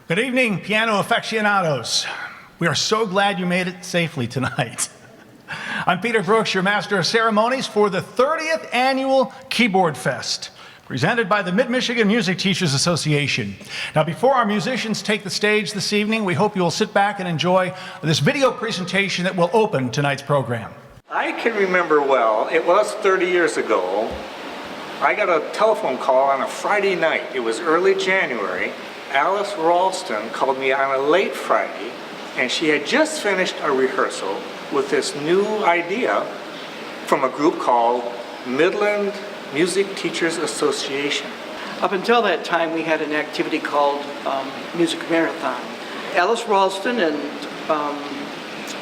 Good evening, piano aficionados. We are so glad you made it safely tonight. I'm Peter Brooks, your Master of Ceremonies for the 30th Annual KeyboardFest, presented by the Mid-Michigan Music Teachers Association. Now, before our musicians take the stage this evening, we hope you will sit back and enjoy this video presentation that will open tonight's program. I can remember well, it was 30 years ago. I got a telephone call on a Friday night. It was early January. Alice Ralston called me on a late Friday, and she had just finished a rehearsal with this new idea from a group called Midland Music Teachers Association. Up until that time, we had an activity called Music Marathon. Alice Ralston and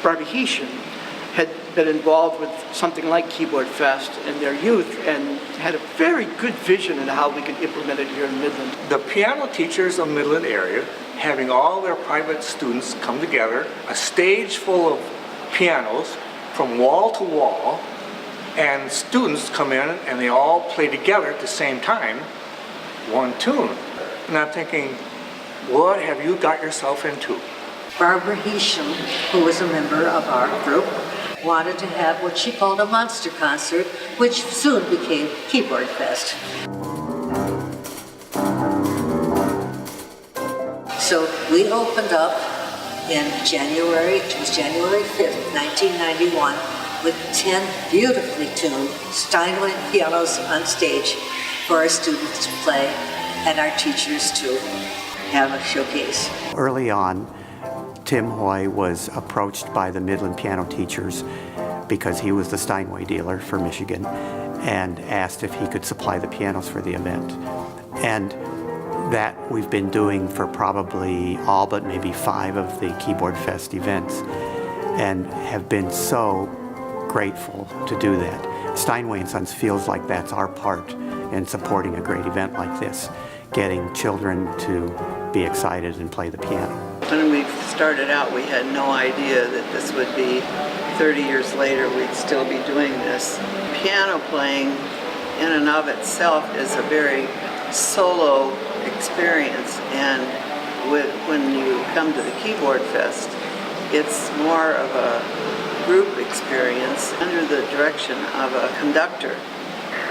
Barbie Heeshen had been involved with something like KeyboardFest in their youth and had a very good vision on how we could implement it here in Midland. The piano teachers of Midland area, having all their private students come together, a stage full of pianos from wall to wall, and students come in and they all play together at the same time, one tune. And I'm thinking, what have you got yourself into? Barbara Heeshen, who was a member of our group, wanted to have what she called a monster concert, which soon became KeyboardFest. So we opened up in January, it was January 5th, 1991, with 10 beautifully tuned Steinway pianos on stage for our students to play and our teachers to have a showcase. Early on, Tim Hoy was approached by the Midland piano teachers because he was the Steinway dealer for Michigan and asked if he could supply the pianos for the event. And that we've been doing for probably all but maybe 5 of the KeyboardFest events and have been so grateful to do that. Steinway & Sons feels like that's our part in supporting a great event like this, getting children to be excited and play the piano. When we started out, we had no idea that this would be 30 years later, we'd still be doing this. Piano playing in and of itself is a very solo experience, and when you come to the KeyboardFest, it's more of a group experience under the direction of a conductor.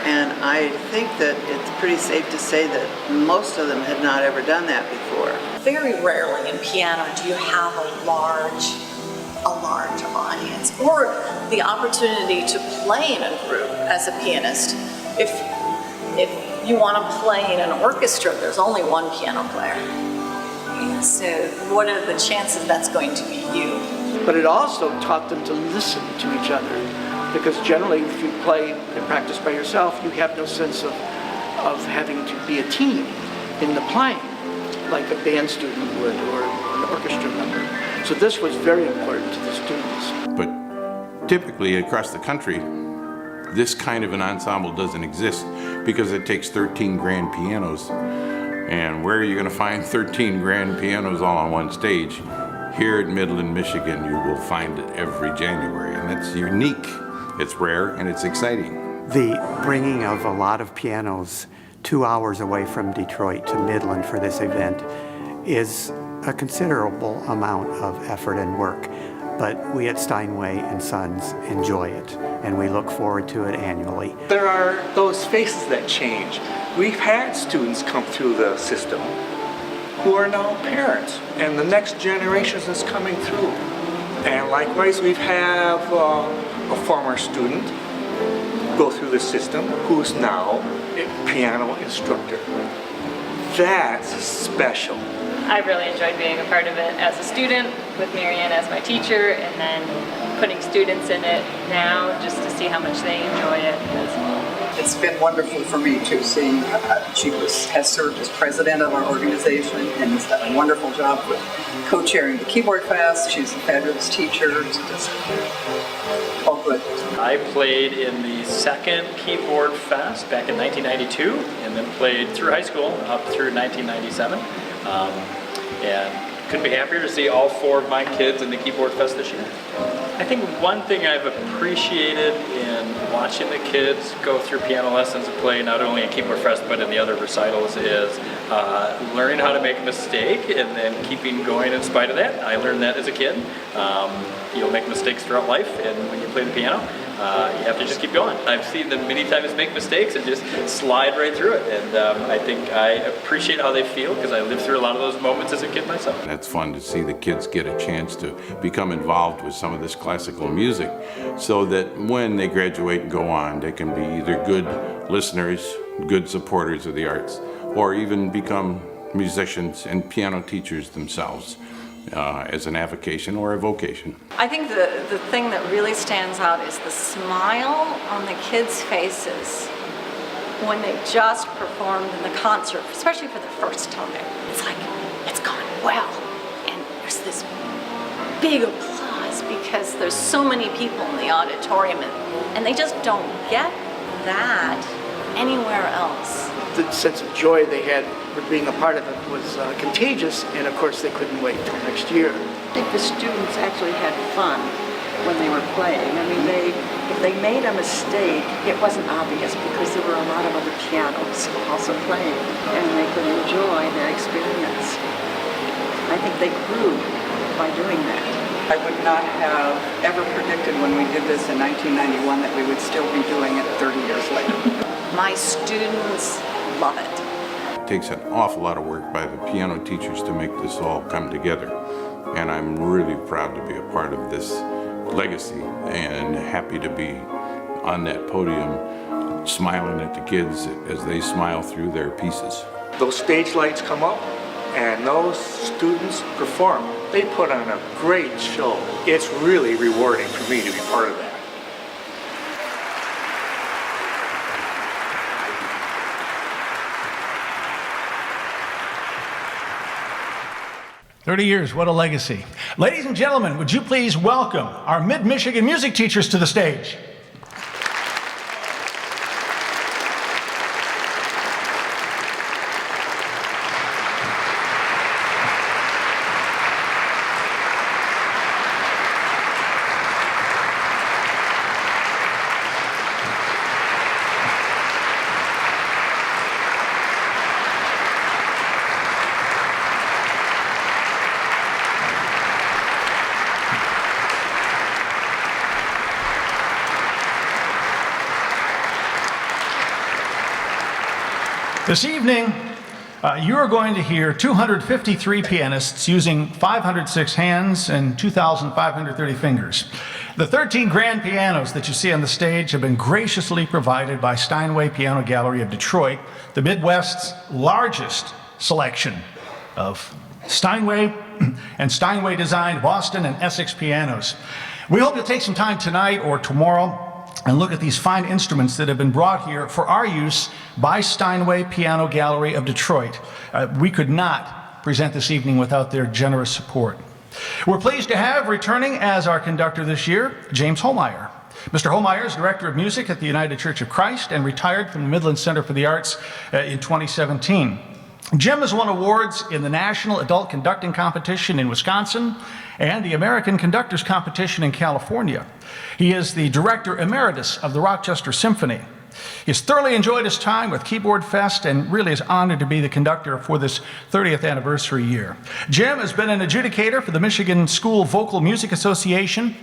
And I think that it's pretty safe to say that most of them had not ever done that before. Very rarely in piano do you have a large audience or the opportunity to play in a group as a pianist. If you want to play in an orchestra, there's only one piano player. So what are the chances that's going to be you? But it also taught them to listen to each other, because generally if you play and practice by yourself, you have no sense of having to be a team in the playing, like a band student would or an orchestra member. So this was very important to the students. But typically across the country, this kind of an ensemble doesn't exist because it takes 13 grand pianos. And where are you going to find 13 grand pianos all on one stage? Here at Midland, Michigan, you will find it every January, and that's unique. It's rare and it's exciting. The bringing of a lot of pianos 2 hours away from Detroit to Midland for this event is a considerable amount of effort and work, but we at Steinway & Sons enjoy it, and we look forward to it annually. There are those faces that change. We've had students come through the system who are now parents, and the next generation is coming through. And likewise, we have a former student go through the system who's now a piano instructor. That's special. I really enjoyed being a part of it as a student, with Marianne as my teacher, and then putting students in it now just to see how much they enjoy it as well. It's been wonderful for me too, seeing she has served as president of our organization and has done a wonderful job with co-chairing the KeyboardFest. She's a fabulous teacher. It's just all good. I played in the second KeyboardFest back in 1992, and then played through high school up through 1997. And couldn't be happier to see all 4 of my kids in the KeyboardFest this year. I think one thing I've appreciated in and watching the kids go through piano lessons and play not only at KeyboardFest but in the other recitals is learning how to make a mistake and then keeping going in spite of that. I learned that as a kid. You'll make mistakes throughout life, and when you play the piano, you have to just keep going. I've seen them many times make mistakes and just slide right through it, and I think I appreciate how they feel because I lived through a lot of those moments as a kid myself. It's fun to see the kids get a chance to become involved with some of this classical music so that when they graduate and go on, they can be either good listeners, good supporters of the arts, or even become musicians and piano teachers themselves as an avocation or a vocation. I think the thing that really stands out is the smile on the kids' faces when they just performed in the concert, especially for the first time. It's like, it's gone well. And there's this big applause because there's so many people in the auditorium and they just don't get that anywhere else. The sense of joy they had with being a part of it was contagious, and of course they couldn't wait till next year. I think the students actually had fun when they were playing. I mean, if they made a mistake, it wasn't obvious because there were a lot of other pianos also playing, and they could enjoy that experience. I think they grew by doing that. I would not have ever predicted when we did this in 1991 that we would still be doing it 30 years later. My students love it. It takes an awful lot of work by the piano teachers to make this all come together. And I'm really proud to be a part of this legacy and happy to be on that podium smiling at the kids as they smile through their pieces. Those stage lights come up and those students perform. They put on a great show. It's really rewarding for me to be part of that. 30 years, what a legacy. Ladies and gentlemen, would you please welcome our Mid-Michigan music teachers to the stage. This evening, you are going to hear 253 pianists using 506 hands and 2,530 fingers. The 13 grand pianos that you see on the stage have been graciously provided by Steinway Piano Gallery of Detroit, the Midwest's largest selection of Steinway and Steinway designed Boston and Essex pianos. We hope you'll take some time tonight or tomorrow and look at these fine instruments that have been brought here for our use by Steinway Piano Gallery of Detroit. We could not present this evening without their generous support. We're pleased to have returning as our conductor this year, James Homeyer. Mr. Homeyer is Director of Music at the United Church of Christ and retired from the Midland Center for the Arts in 2017. Jim has won awards in the National Adult Conducting Competition in Wisconsin and the American Conductors Competition in California. He is the Director Emeritus of the Rochester Symphony. He has thoroughly enjoyed his time with KeyboardFest and really is honored to be the conductor for this 30th anniversary year. Jim has been an adjudicator for the Michigan School Vocal Music Association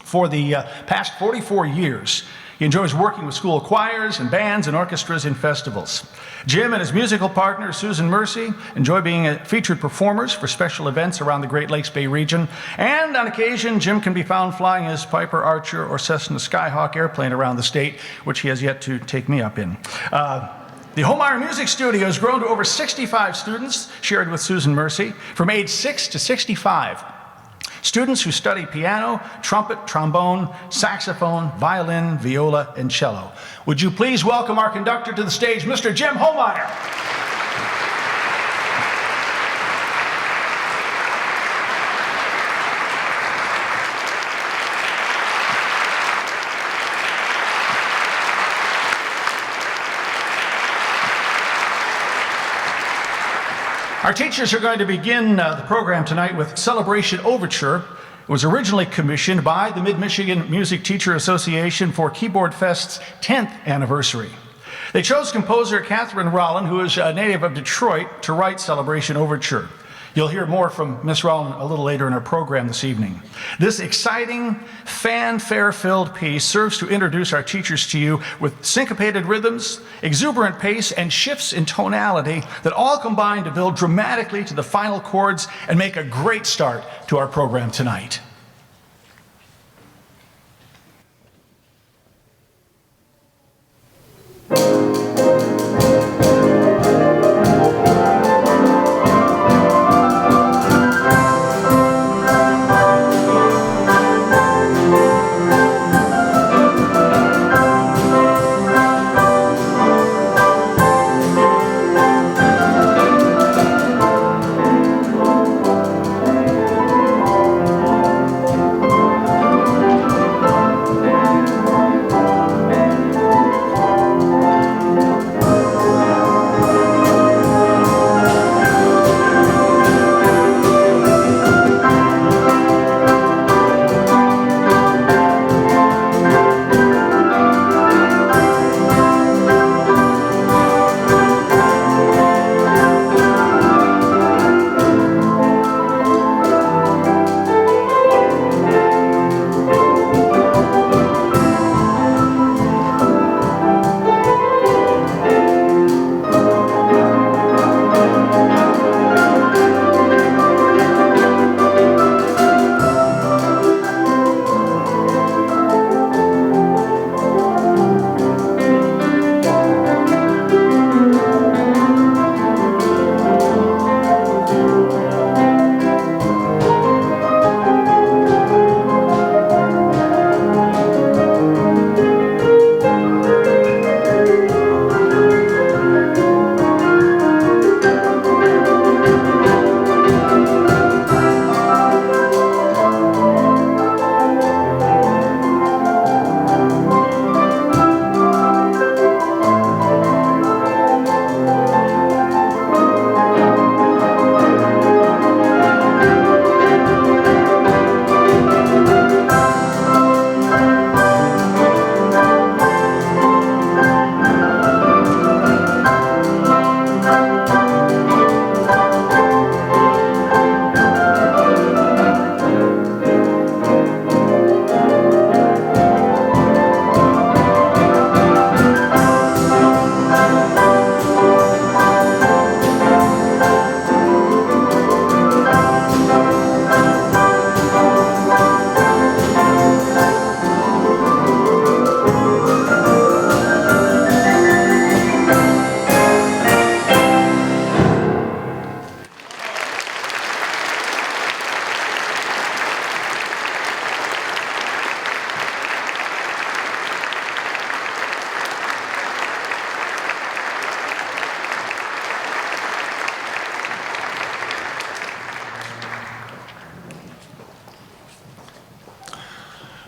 for the past 44 years. He enjoys working with school choirs and bands and orchestras in festivals. Jim and his musical partner, Susan Mercy, enjoy being featured performers for special events around the Great Lakes Bay region. And on occasion, Jim can be found flying his Piper Archer or Cessna Skyhawk airplane around the state, which he has yet to take me up in. The Homeyer Music Studio has grown to over 65 students, shared with Susan Mercy, from age 6 to 65. Students who study piano, trumpet, trombone, saxophone, violin, viola, and cello. Would you please welcome our conductor to the stage, Mr. Jim Homeyer. Our teachers are going to begin the program tonight with Celebration Overture. It was originally commissioned by the Mid-Michigan Music Teacher Association for KeyboardFest's 10th anniversary. They chose composer Catharine Rollin, who is a native of Detroit, to write Celebration Overture. You'll hear more from Miss Rollin a little later in our program this evening. This exciting, fanfare-filled piece serves to introduce our teachers to you with syncopated rhythms, exuberant pace, and shifts in tonality that all combine to build dramatically to the final chords and make a great start to our program tonight.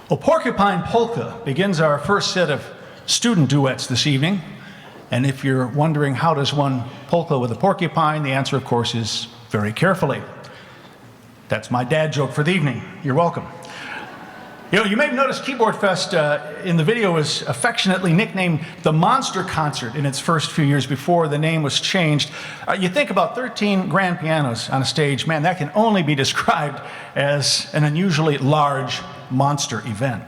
Well, Porcupine Polka begins our first set of student duets this evening. And if you're wondering how does one polka with a porcupine, the answer, of course, is very carefully. That's my dad joke for the evening. You're welcome. You know, you may have noticed KeyboardFest in the video was affectionately nicknamed the Monster Concert in its first few years before the name was changed. You think about 13 grand pianos on a stage, man, that can only be described as an unusually large monster event.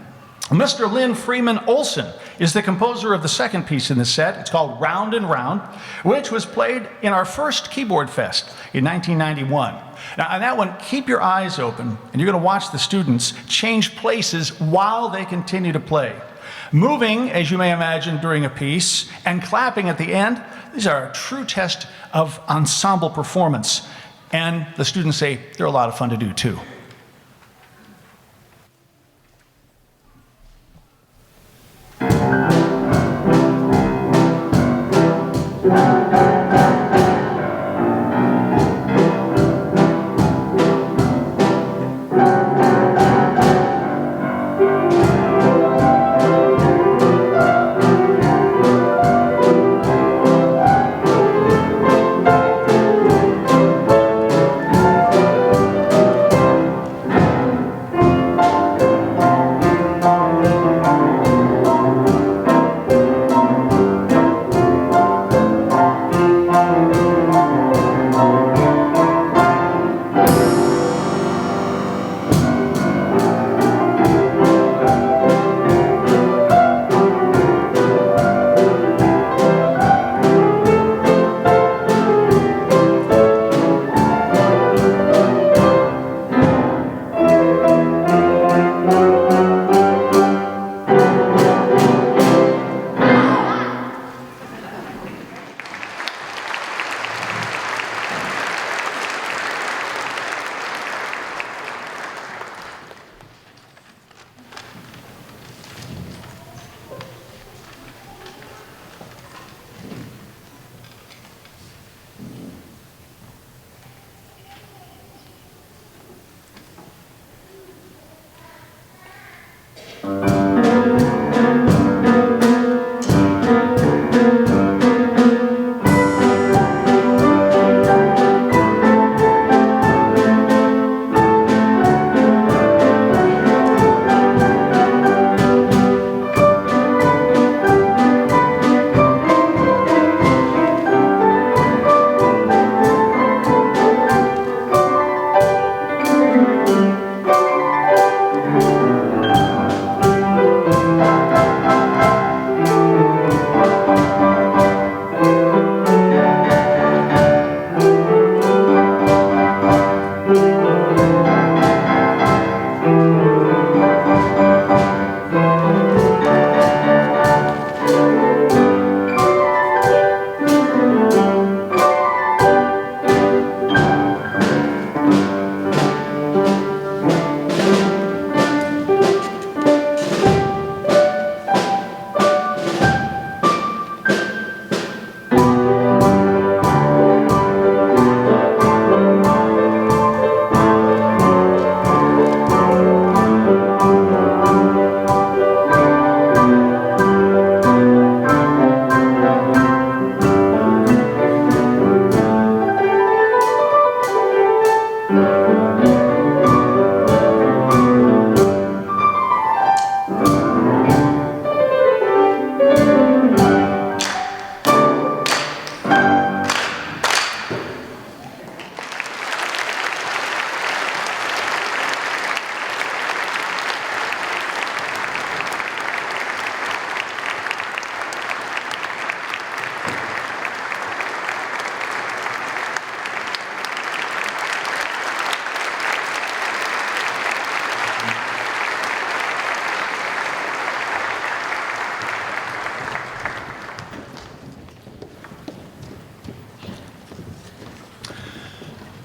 Mr. Lynn Freeman Olson is the composer of the second piece in the set. It's called Round and Round, which was played in our first KeyboardFest in 1991. Now, on that one, keep your eyes open, and you're going to watch the students change places while they continue to play. Moving, as you may imagine, during a piece, and clapping at the end, these are a true test of ensemble performance. And the students say they're a lot of fun to do, too.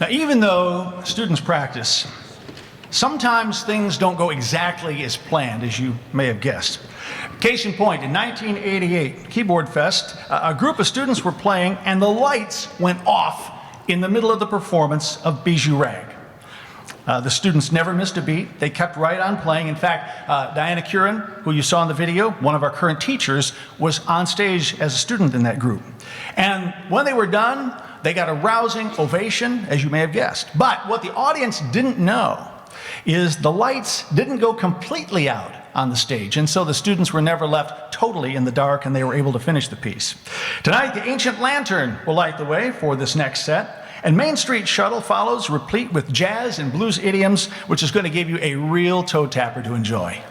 Now, even though students practice, sometimes things don't go exactly as planned, as you may have guessed. Case in point, in 1988, KeyboardFest, a group of students were playing and the lights went off in the middle of the performance of Bijou Rag. The students never missed a beat. They kept right on playing. In fact, Diana Curran, who you saw in the video, one of our current teachers, was on stage as a student in that group. And when they were done, they got a rousing ovation, as you may have guessed. But what the audience didn't know is the lights didn't go completely out on the stage, and so the students were never left totally in the dark, and they were able to finish the piece. Tonight, the Ancient Lantern will light the way for this next set, and Main Street Shuttle follows, replete with jazz and blues idioms, which is going to give you a real toe tapper to enjoy.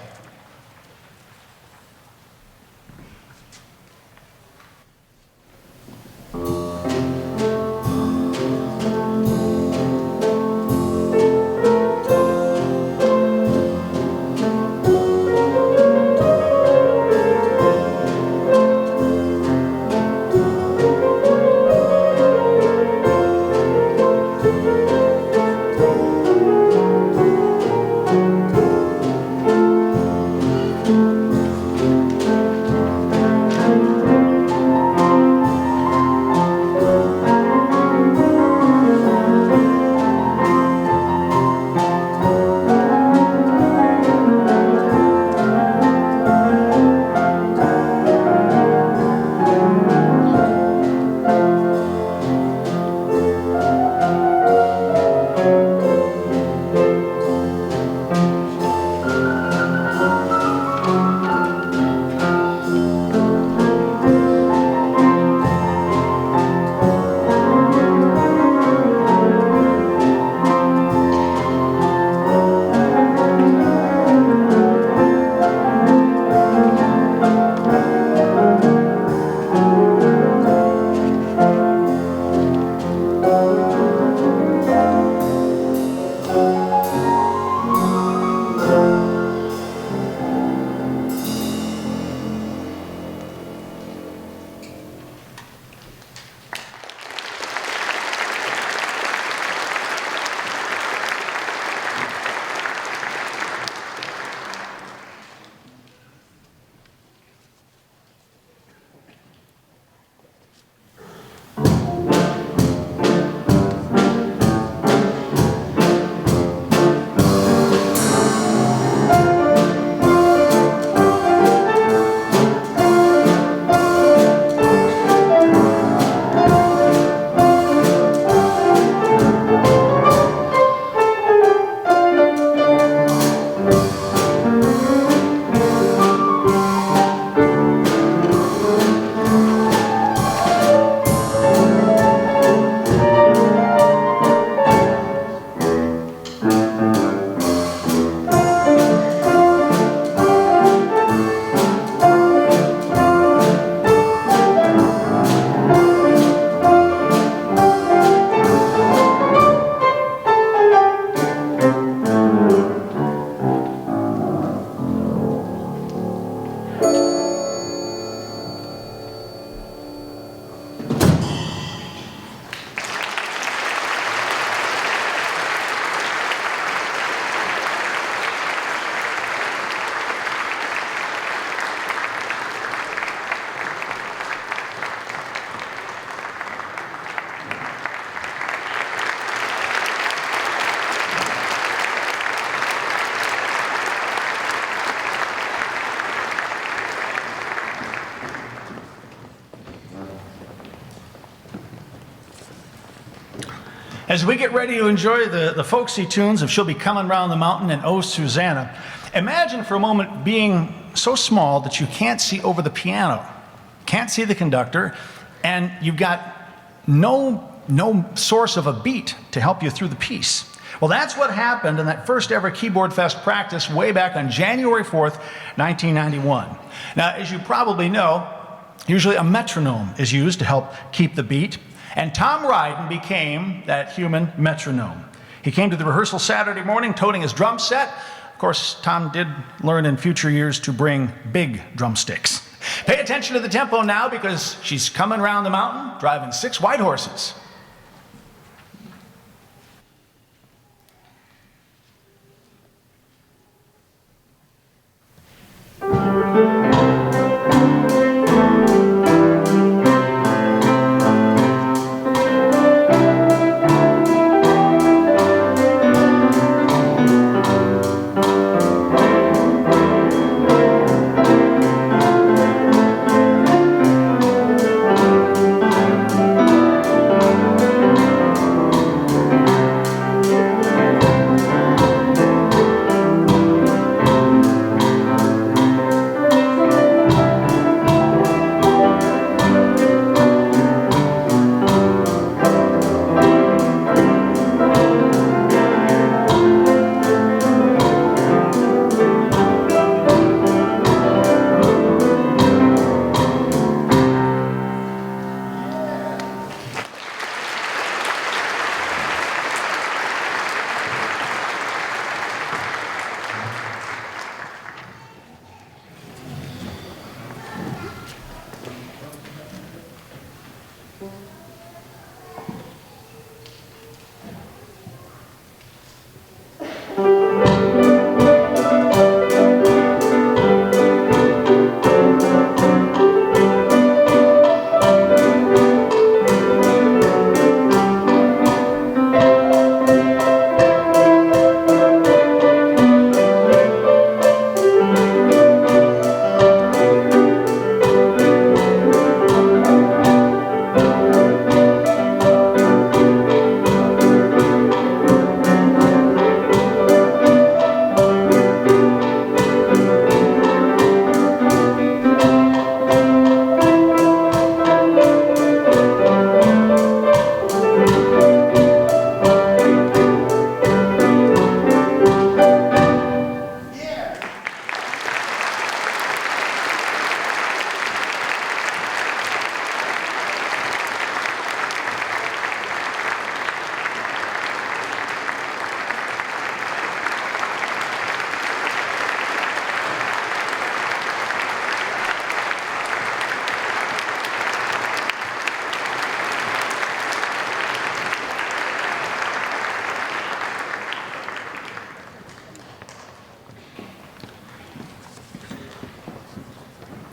As we get ready to enjoy the folksy tunes of She'll Be Comin' Round the Mountain and Oh Susanna, imagine for a moment being so small that you can't see over the piano, can't see the conductor, and you've got no source of a beat to help you through the piece. Well, that's what happened in that first ever KeyboardFest practice way back on January 4th, 1991. Now, as you probably know, usually a metronome is used to help keep the beat, and Tom Ryden became that human metronome. He came to the rehearsal Saturday morning toting his drum set. Of course, Tom did learn in future years to bring big drumsticks. Pay attention to the tempo now, because she's coming round the mountain driving 6 white horses.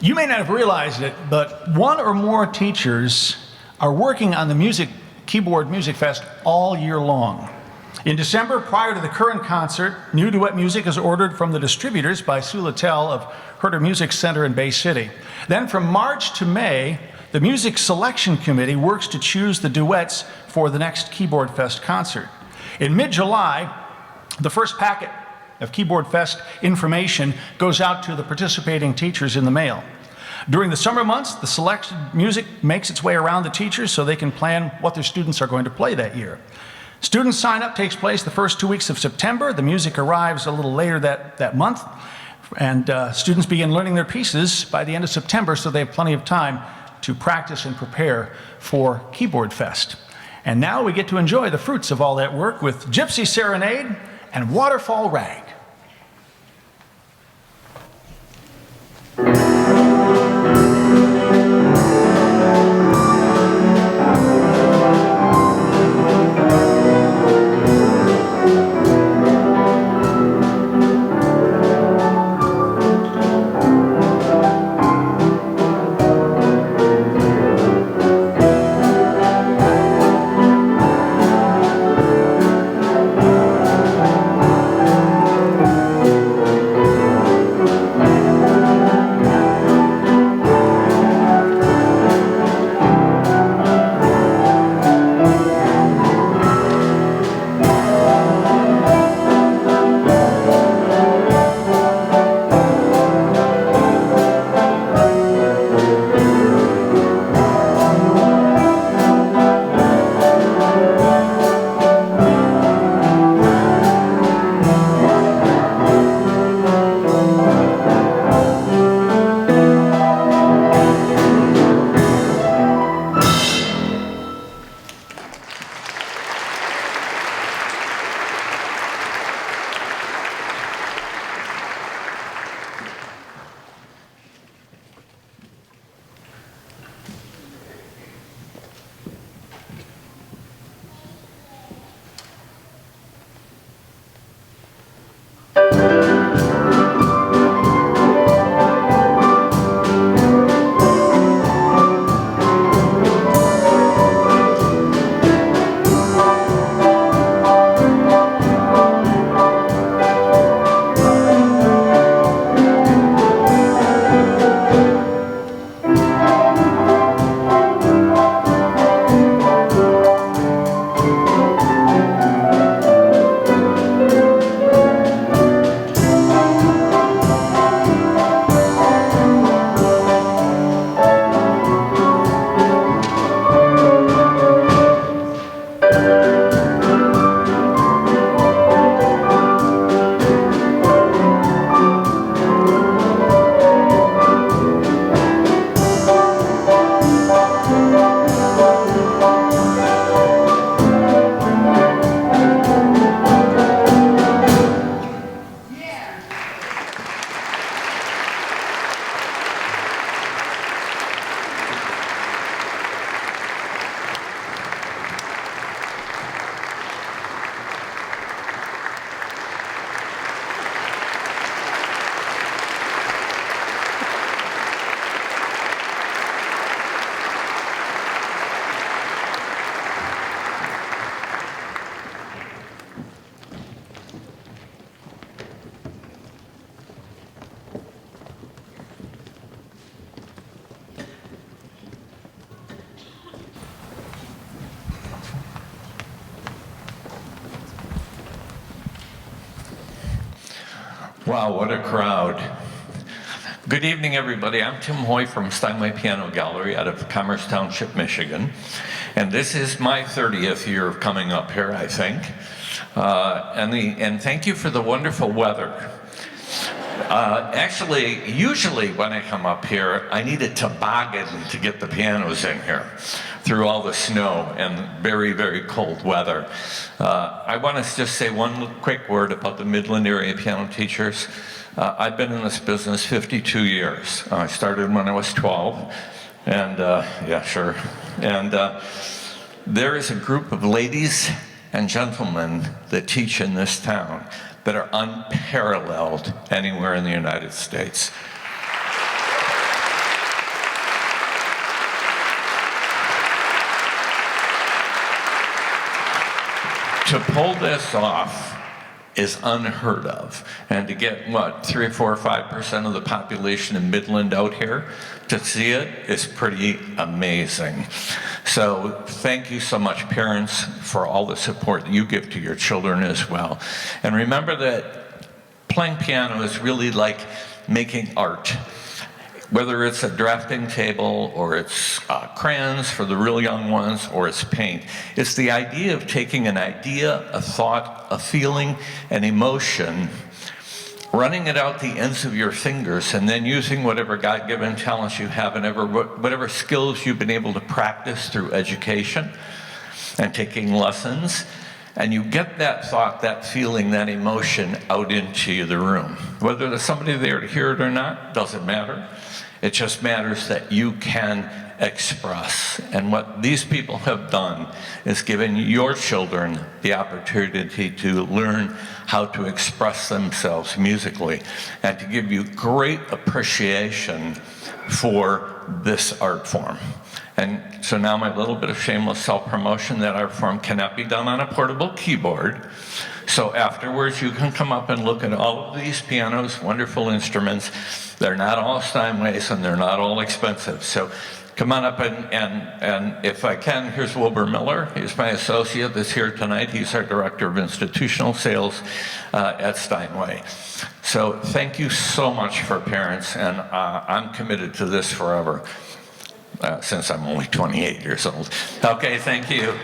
You may not have realized it, but one or more teachers are working on the Keyboard Music Fest all year long. In December, prior to the current concert, new duet music is ordered from the distributors by Sue Littell of Herder Music Center in Bay City. Then from March to May, the Music Selection Committee works to choose the duets for the next Keyboard Fest concert. In mid-July, the first packet of Keyboard Fest information goes out to the participating teachers in the mail. During the summer months, the selected music makes its way around the teachers so they can plan what their students are going to play that year. Student sign-up takes place the first 2 weeks of September. The music arrives a little later that month, and students begin learning their pieces by the end of September, so they have plenty of time to practice and prepare for Keyboard Fest. And now we get to enjoy the fruits of all that work with Gypsy Serenade and Waterfall Rag. Wow, what a crowd. Good evening, everybody. I'm Tim Hoy from Steinway Piano Gallery out of Commerce Township, Michigan. And this is my 30th year of coming up here, I think. And thank you for the wonderful weather. Actually, usually when I come up here, I need a toboggan to get the pianos in here through all the snow and very, very cold weather. I want to just say one quick word about the Midland area piano teachers. I've been in this business 52 years. I started when I was 12, and yeah, sure. And there is a group of ladies and gentlemen that teach in this town that are unparalleled anywhere in the United States. to pull this off is unheard of. And to get, what, 3 or 4 or 5% of the population in Midland out here to see it is pretty amazing. So thank you so much, parents, for all the support that you give to your children as well. And remember that playing piano is really like making art. Whether it's a drafting table or it's crayons for the real young ones or it's paint, it's the idea of taking an idea, a thought, a feeling, an emotion, running it out the ends of your fingers, and then using whatever God-given talents you have and whatever skills you've been able to practice through education and taking lessons, and you get that thought, that feeling, that emotion out into the room. Whether there's somebody there to hear it or not, doesn't matter. It just matters that you can express. And what these people have done is given your children the opportunity to learn how to express themselves musically and to give you great appreciation for this art form. And so now my little bit of shameless self-promotion, that art form cannot be done on a portable keyboard. So afterwards, you can come up and look at all of these pianos, wonderful instruments. They're not all Steinways and they're not all expensive. So come on up and if I can, here's Wilbur Miller. He's my associate that's here tonight. He's our Director of Institutional Sales at Steinway. So thank you so much for parents, and I'm committed to this forever. Since I'm only 28 years old. Okay, thank you.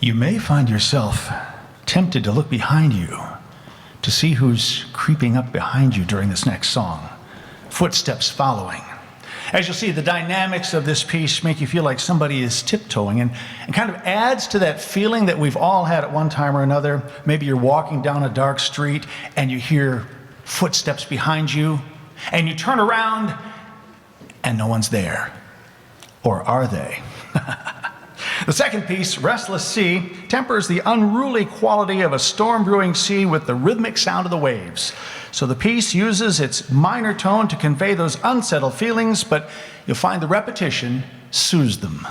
You may find yourself tempted to look behind you to see who's creeping up behind you during this next song, footsteps following. As you'll see, the dynamics of this piece make you feel like somebody is tiptoeing and kind of adds to that feeling that we've all had at one time or another. Maybe you're walking down a dark street and you hear footsteps behind you, and you turn around and no one's there. Or are they? The second piece, Restles Sea, tempers the unruly quality of a storm-brewing sea with the rhythmic sound of the waves. So the piece uses its minor tone to convey those unsettled feelings, but you'll find the repetition soothes them.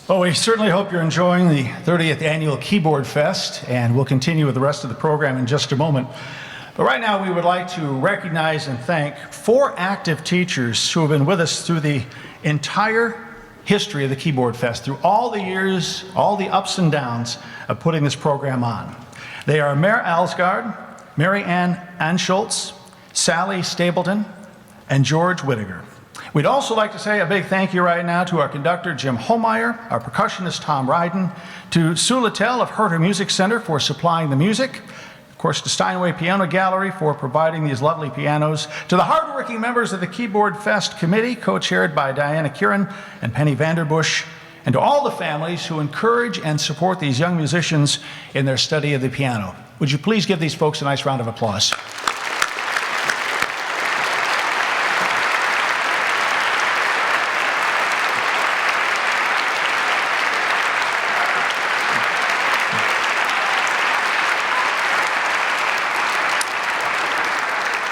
Well, we certainly hope you're enjoying the 30th Annual Keyboard Fest, and we'll continue with the rest of the program in just a moment. But right now, we would like to recognize and thank 4 active teachers who have been with us through the entire history of the Keyboard Fest, through all the years, all the ups and downs of putting this program on. They are Mare Alsgaard, Mary Ann Anschultz, Sally Stapleton, and George Widiger. We'd also like to say a big thank you right now to our conductor, Jim Holmeyer, our percussionist, Tom Ryden, to Sue Littell of Herter Music Center for supplying the music, of course, to Steinway Piano Gallery for providing these lovely pianos, to the hardworking members of the Keyboard Fest Committee, co-chaired by Diana Kieran and Penny Vanderbush, and to all the families who encourage and support these young musicians in their study of the piano. Would you please give these folks a nice round of applause?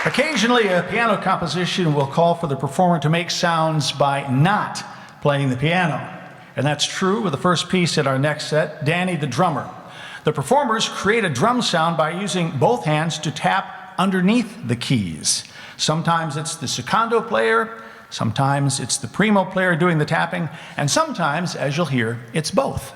Occasionally, a piano composition will call for the performer to make sounds by not playing the piano. And that's true with the first piece in our next set, Danny the Drummer. The performers create a drum sound by using both hands to tap underneath the keys. Sometimes it's the secondo player, Sometimes it's the primo player doing the tapping, and sometimes, as you'll hear, it's both.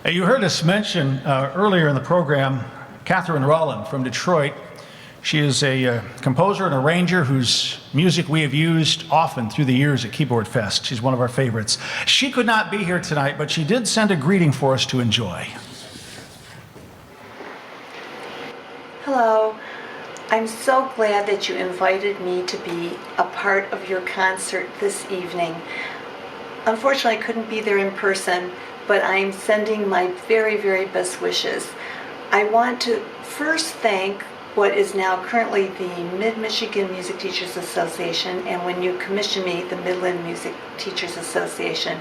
You heard us mention earlier in the program Catharine Rollin from Detroit. She is a composer and arranger whose music we have used often through the years at KeyboardFest. She's one of our favorites. She could not be here tonight, but she did send a greeting for us to enjoy. Hello. I'm so glad that you invited me to be a part of your concert this evening. Unfortunately, I couldn't be there in person, but I'm sending my very, very best wishes. I want to first thank what is now currently the Mid-Michigan Music Teachers Association, and when you commissioned me, the Midland Music Teachers Association,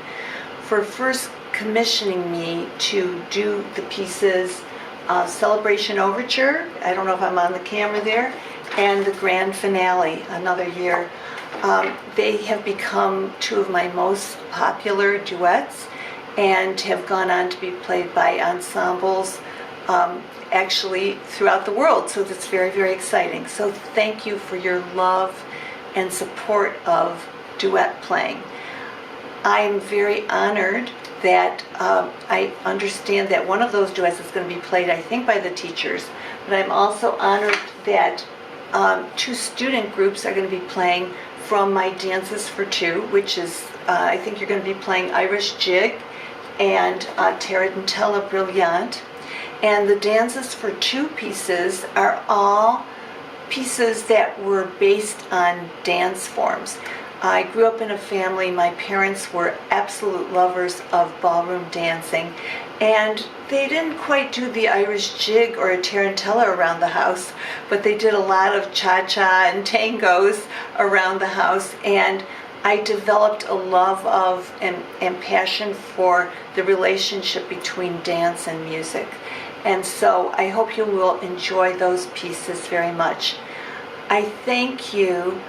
for first commissioning me to do the pieces Celebration Overture, I don't know if I'm on the camera there, and the Grand Finale, another year. They have become two of my most popular duets and have gone on to be played by ensembles actually throughout the world, so that's very, very exciting. So thank you for your love and support of duet playing. I am very honored that I understand that one of those duets is going to be played, I think, by the teachers, but I'm also honored that two student groups are going to be playing from my Dances for Two, which is, I think you're going to be playing Irish Jig and Tarantella Brillante. And the Dances for Two pieces are all pieces that were based on dance forms. I grew up in a family, my parents were absolute lovers of ballroom dancing, and they didn't quite do the Irish Jig or a Tarantella around the house, but they did a lot of cha-cha and tangos around the house, and I developed a love of and passion for the relationship between dance and music. And so I hope you will enjoy those pieces very much. I thank you,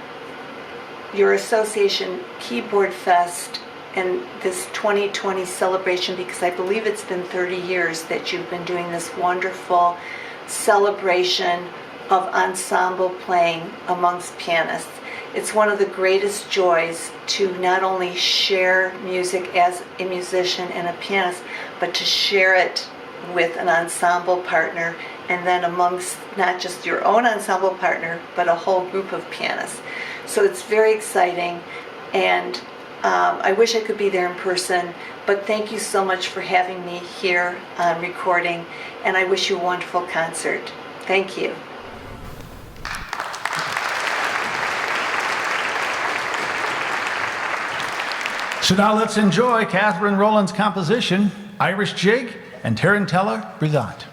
your association KeyboardFest, and this 2020 celebration, because I believe it's been 30 years that you've been doing this wonderful celebration of ensemble playing amongst pianists. It's one of the greatest joys to not only share music as a musician and a pianist, but to share it with an ensemble partner, and then amongst not just your own ensemble partner, but a whole group of pianists. So it's very exciting, and I wish I could be there in person, but thank you so much for having me here on recording, and I wish you a wonderful concert. Thank you. So now let's enjoy Catharine Rollin's composition, Irish Jig and Tarantella, Brillante.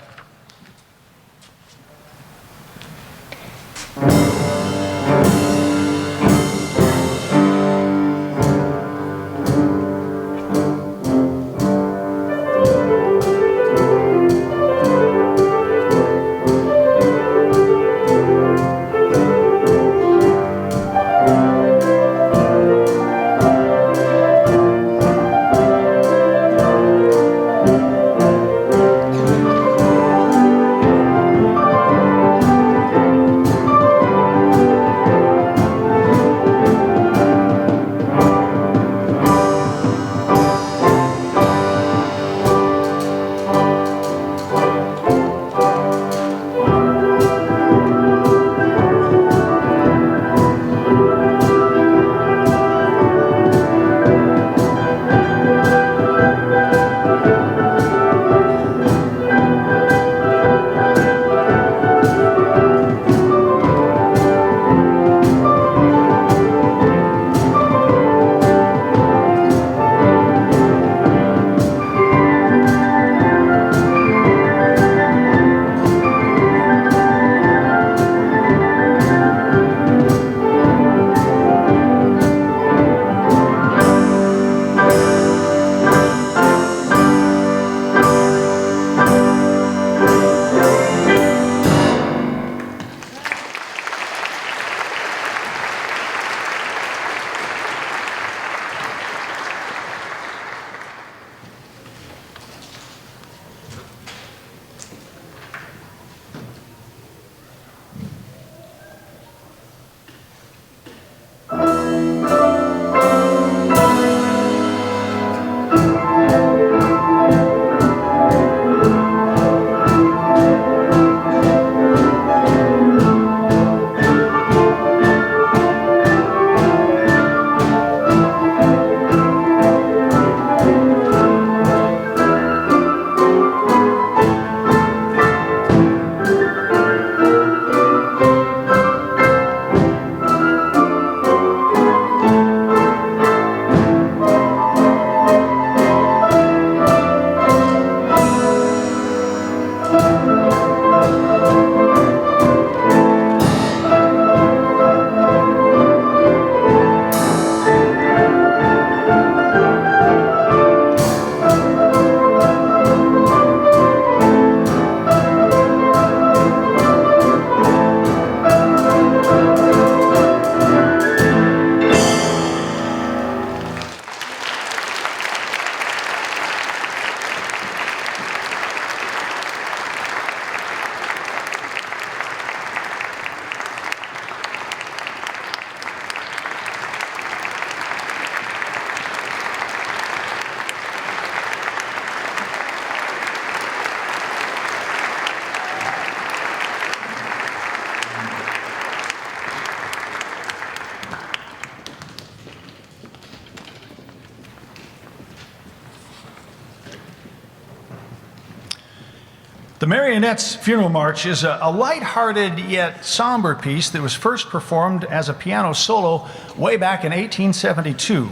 The Marionettes' Funeral March is a lighthearted yet somber piece that was first performed as a piano solo way back in 1872.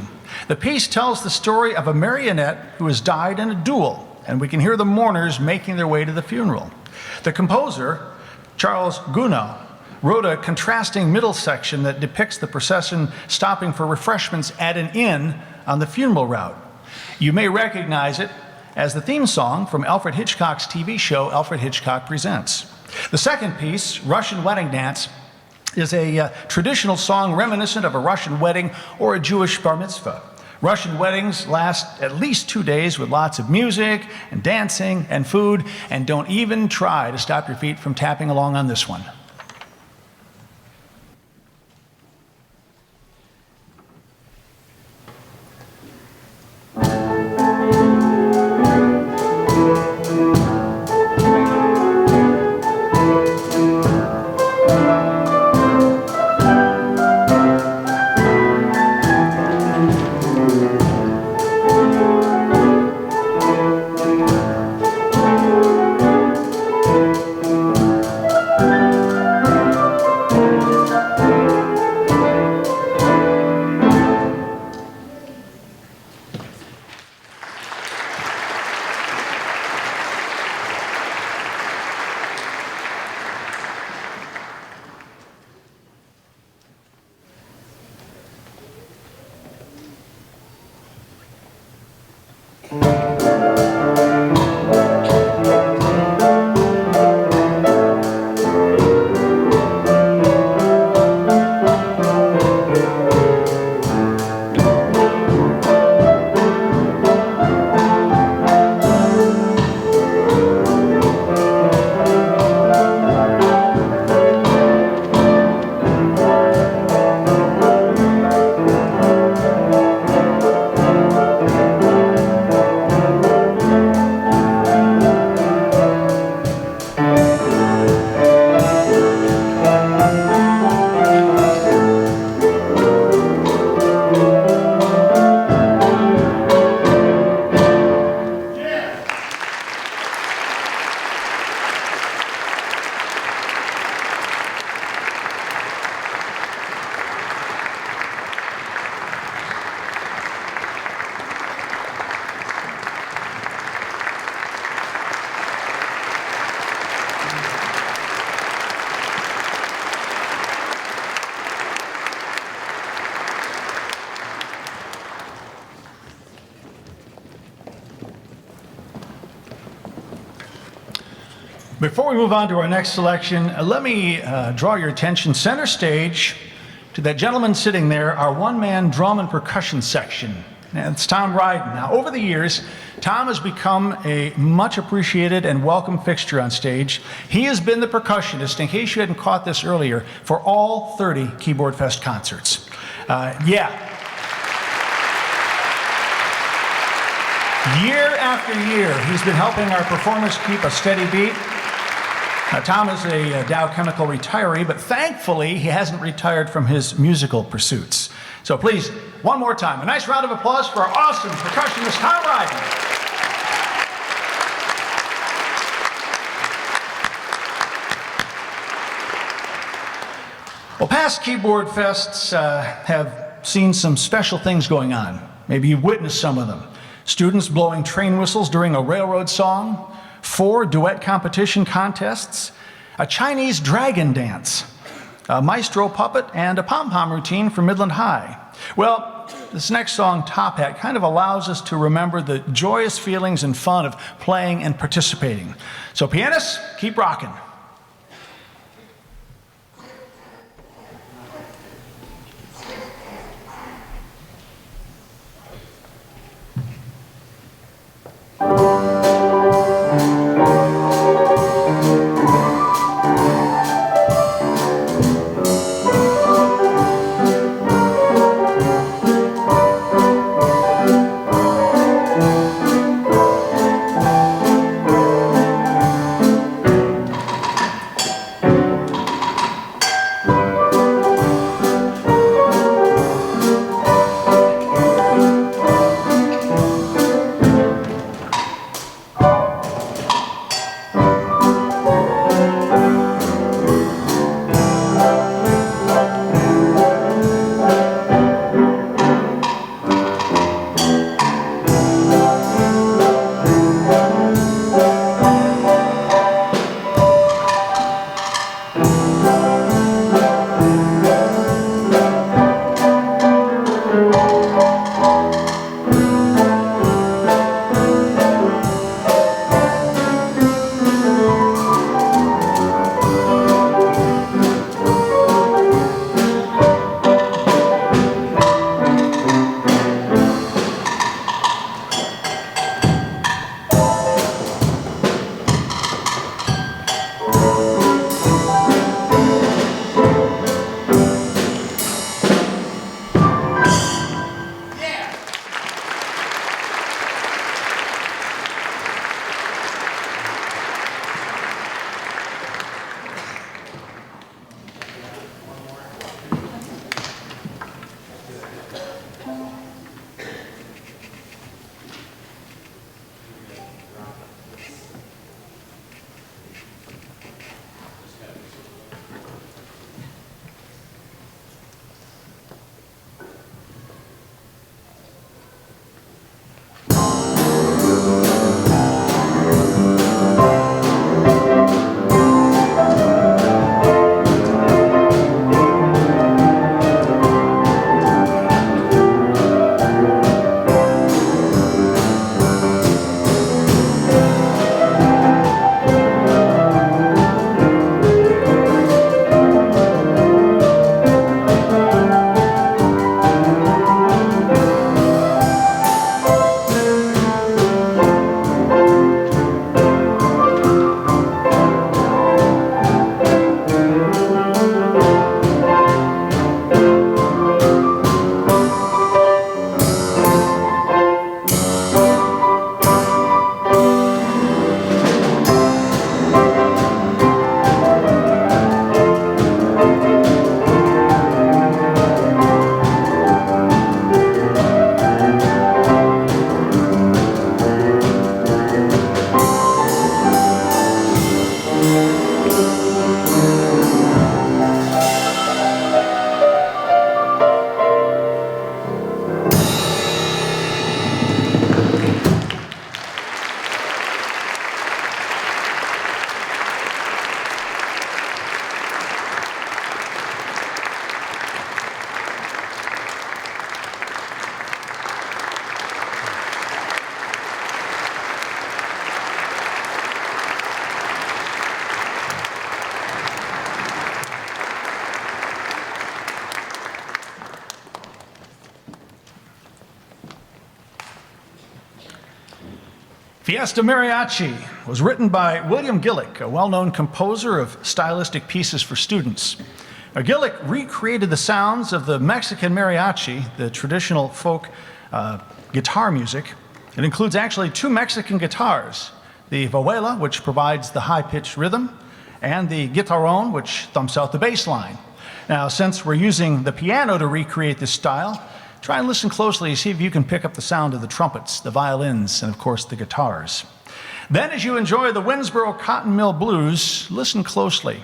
The piece tells the story of a marionette who has died in a duel, and we can hear the mourners making their way to the funeral. The composer, Charles Gounod, wrote a contrasting middle section that depicts the procession stopping for refreshments at an inn on the funeral route. You may recognize it as the theme song from Alfred Hitchcock's TV show, Alfred Hitchcock Presents. The second piece, Russian Wedding Dance, is a traditional song reminiscent of a Russian wedding or a Jewish bar mitzvah. Russian weddings last at least 2 days with lots of music and dancing and food, and don't even try to stop your feet from tapping along on this one. Before we move on to our next selection, let me draw your attention center stage to that gentleman sitting there, our one-man drum and percussion section. And it's Tom Ryden. Now, over the years, Tom has become a much appreciated and welcome fixture on stage. He has been the percussionist, in case you hadn't caught this earlier, for all 30 KeyboardFest concerts. Year after year, he's been helping our performers keep a steady beat. Tom is a Dow Chemical retiree, but thankfully he hasn't retired from his musical pursuits. So please, one more time, a nice round of applause for our awesome percussionist, Tom Ryden. Well, past Keyboard Fests have seen some special things going on. Maybe you've witnessed some of them. Students blowing train whistles during a railroad song, 4 duet competition contests, a Chinese dragon dance, a maestro puppet, and a pom-pom routine for Midland High. Well, this next song, Top Hat, kind of allows us to remember the joyous feelings and fun of playing and participating. So pianists, keep rocking. Fiesta Mariachi was written by William Gillick, a well-known composer of stylistic pieces for students. Now, Gillick recreated the sounds of the Mexican mariachi, the traditional folk guitar music. It includes actually two Mexican guitars, the vihuela, which provides the high-pitched rhythm, and the guitarron, which thumps out the bass line. Now, since we're using the piano to recreate this style, try and listen closely to see if you can pick up the sound of the trumpets, the violins, and of course the guitars. Then as you enjoy the Winnsboro Cotton Mill Blues, listen closely.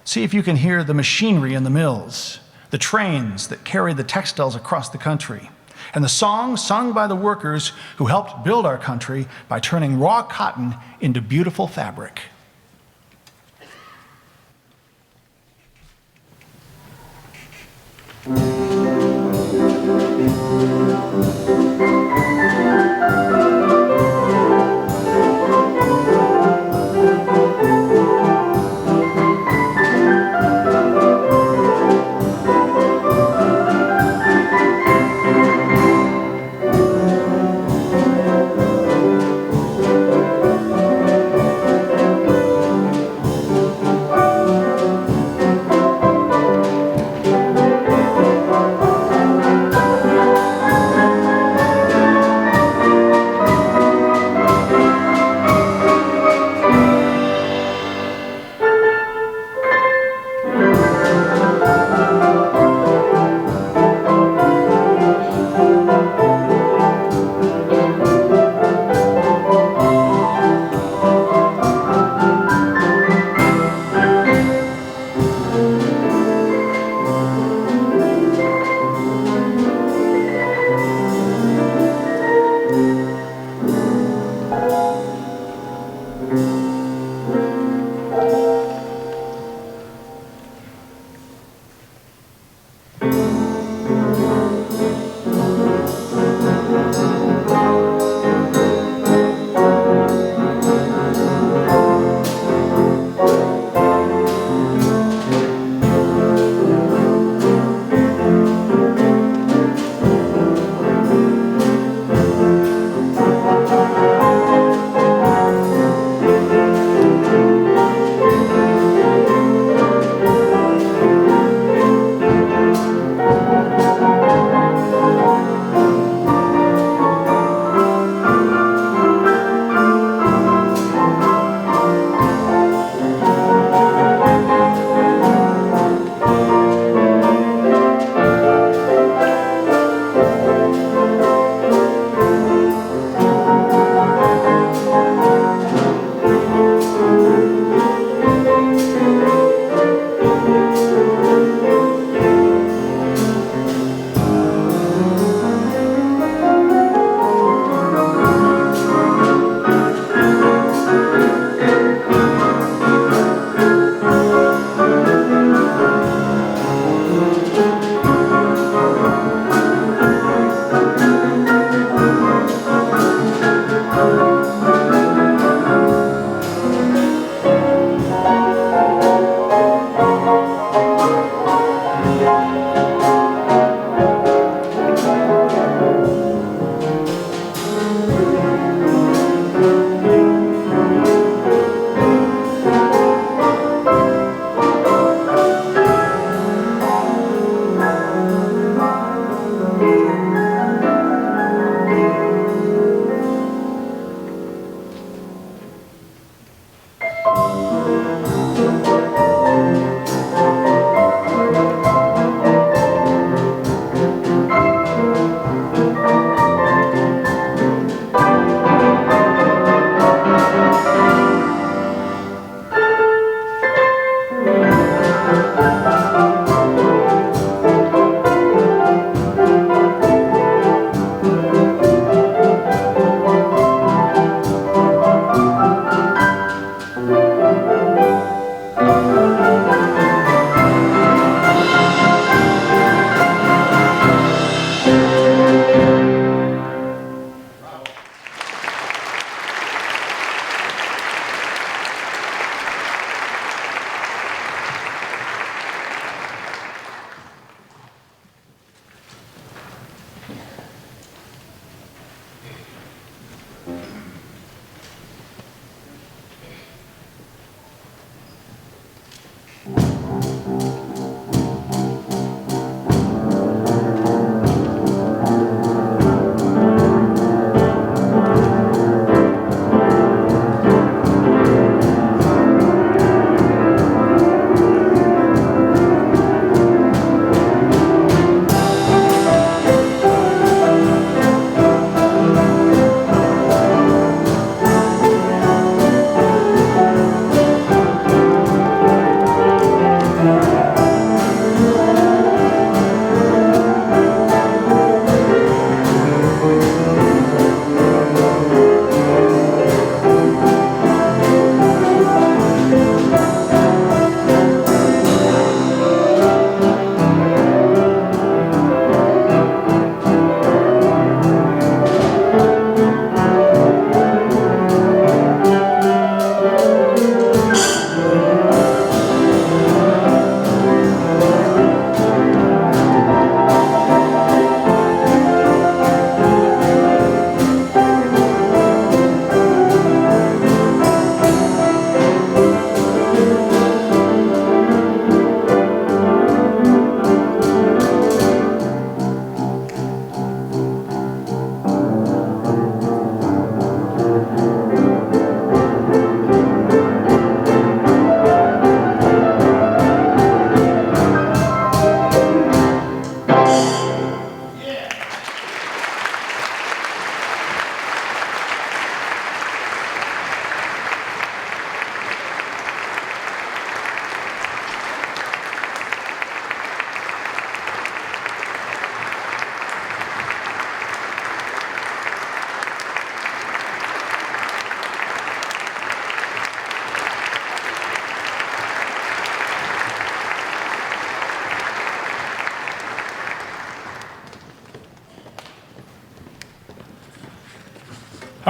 See if you can hear the machinery in the mills, the trains that carry the textiles across the country, and the songs sung by the workers who helped build our country by turning raw cotton into beautiful fabric.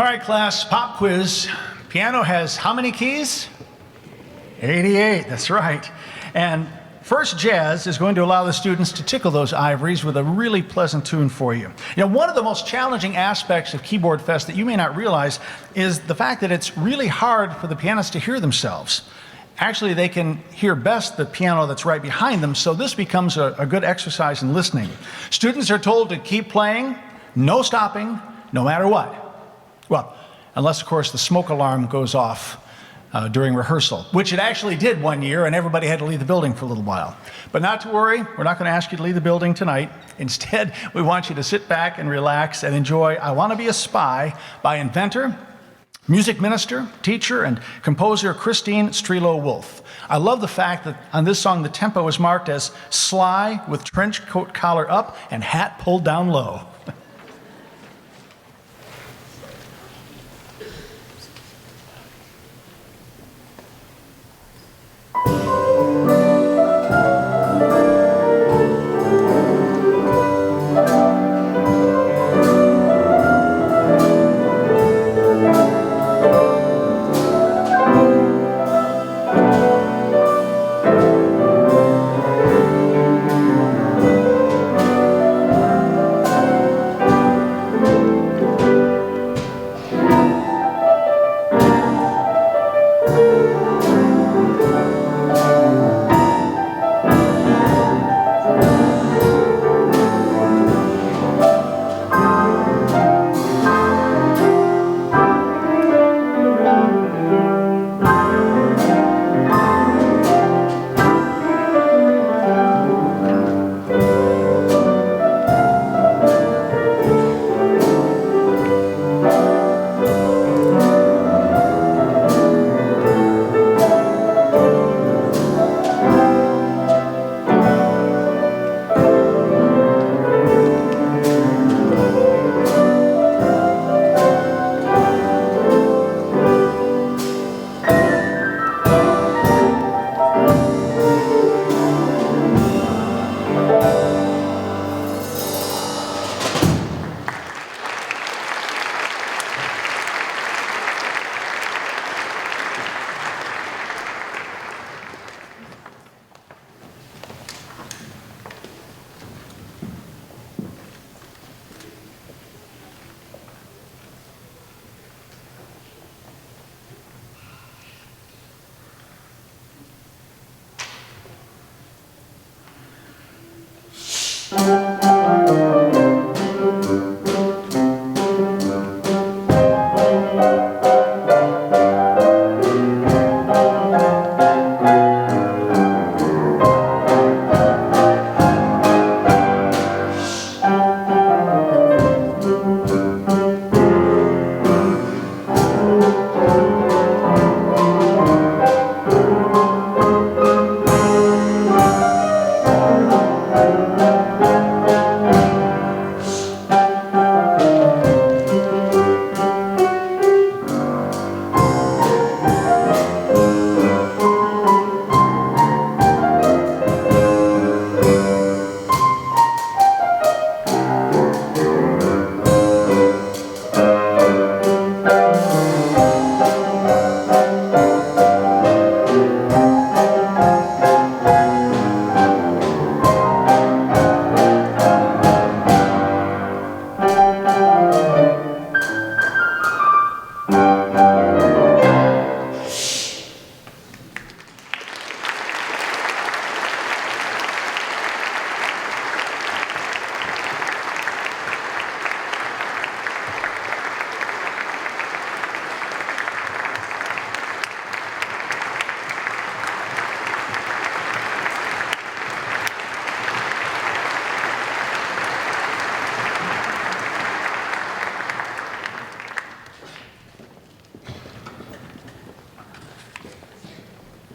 All right, class, pop quiz. Piano has how many keys? 88, that's right. And First Jazz is going to allow the students to tickle those ivories with a really pleasant tune for you. You know, one of the most challenging aspects of KeyboardFest that you may not realize is the fact that it's really hard for the pianists to hear themselves. Actually, they can hear best the piano that's right behind them, so this becomes a good exercise in listening. Students are told to keep playing, no stopping, no matter what. Well, unless, of course, the smoke alarm goes off during rehearsal, which it actually did one year, and everybody had to leave the building for a little while. But not to worry, we're not going to ask you to leave the building tonight. Instead, we want you to sit back and relax and enjoy I Want to Be a Spy by inventor, music minister, teacher, and composer Christine Strelo-Wolf. I love the fact that on this song, the tempo is marked as sly with trench coat collar up and hat pulled down low.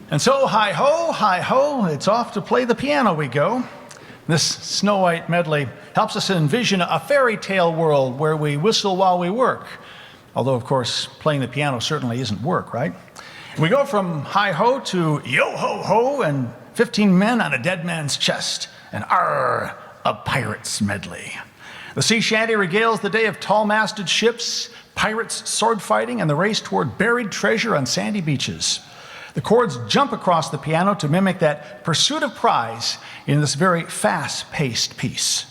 And so, hi-ho, it's off to play the piano we go. This Snow White medley helps us envision a fairy tale world where we whistle while we work. Although, of course, playing the piano certainly isn't work, right? We go from hi-ho to yo-ho-ho and 15 men on a dead man's chest, and a pirate's medley. The sea shanty regales the day of tall-masted ships, pirates, sword fighting, and the race toward buried treasure on sandy beaches. The chords jump across the piano to mimic that pursuit of prize in this very fast-paced piece.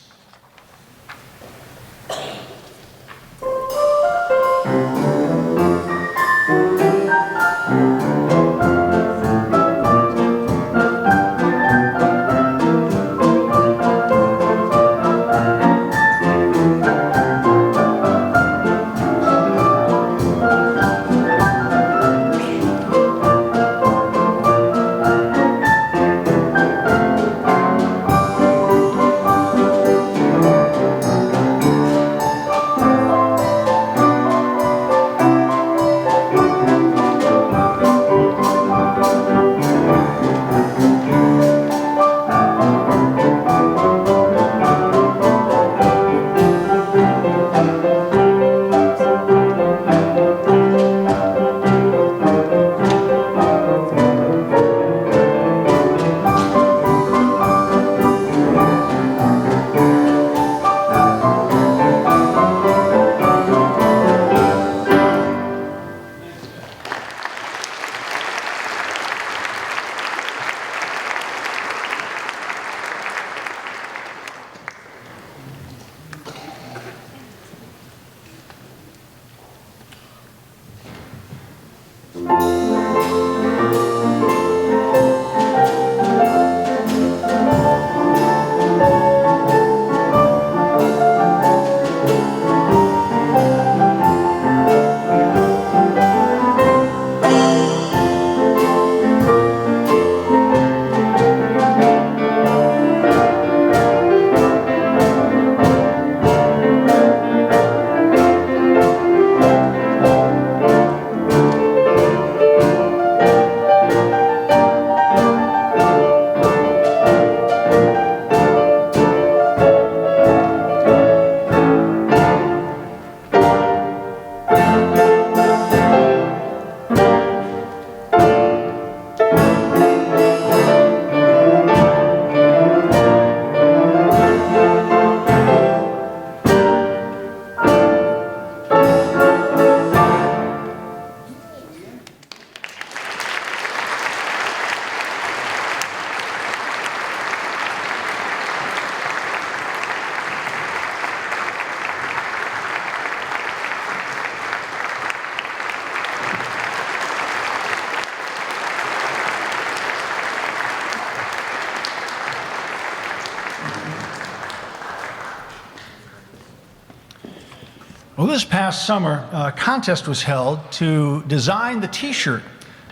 Well, this past summer, a contest was held to design the t-shirt